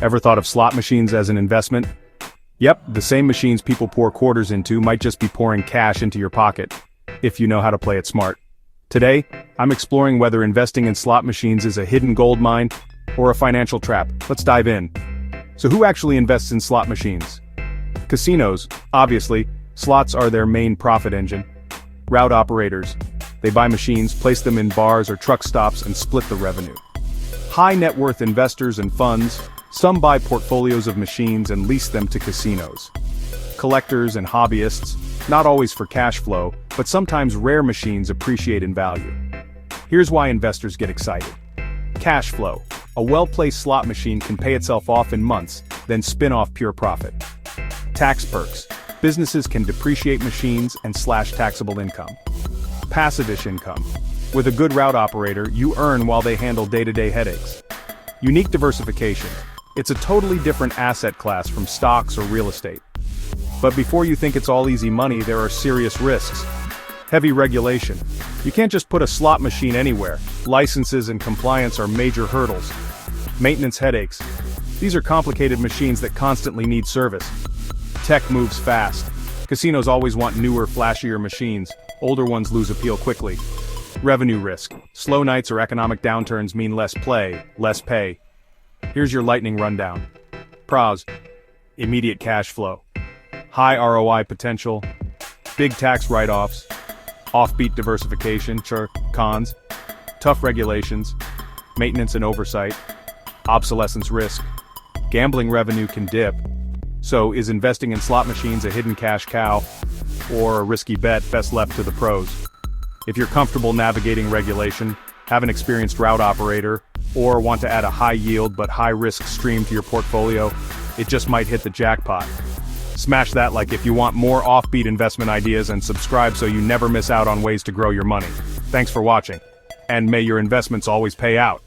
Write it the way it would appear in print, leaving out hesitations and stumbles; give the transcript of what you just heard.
Ever thought of slot machines as an investment? Yep, the same machines people pour quarters into might just be pouring cash into your pocket, if you know how to play it smart. Today, I'm exploring whether investing in slot machines is a hidden gold mine or a financial trap. Let's dive in. So who actually invests in slot machines? Casinos, obviously. Slots are their main profit engine. Route operators. They buy machines, place them in bars or truck stops and split the revenue. High net worth investors and funds. Some buy portfolios of machines and lease them to casinos. Collectors and hobbyists, not always for cash flow, but sometimes rare machines appreciate in value. Here's why investors get excited. Cash flow. A well-placed slot machine can pay itself off in months, then spin off pure profit. Tax perks. Businesses can depreciate machines and slash taxable income. Passive-ish income. With a good route operator, you earn while they handle day-to-day headaches. Unique diversification. It's a totally different asset class from stocks or real estate. But before you think it's all easy money, there are serious risks. Heavy regulation. You can't just put a slot machine anywhere. Licenses and compliance are major hurdles. Maintenance headaches. These are complicated machines that constantly need service. Tech moves fast. Casinos always want newer, flashier machines. Older ones lose appeal quickly. Revenue risk. Slow nights or economic downturns mean less play, less pay. Here's your lightning rundown. Pros. Immediate cash flow. High ROI potential. Big tax write-offs. Offbeat diversification. Cons. Tough regulations. Maintenance and oversight. Obsolescence risk. Gambling revenue can dip. So, is investing in slot machines a hidden cash cow? Or a risky bet best left to the pros? If you're comfortable navigating regulation, have an experienced route operator, or want to add a high-yield but high-risk stream to your portfolio, it just might hit the jackpot. Smash that like if you want more offbeat investment ideas and subscribe so you never miss out on ways to grow your money. Thanks for watching. And may your investments always pay out.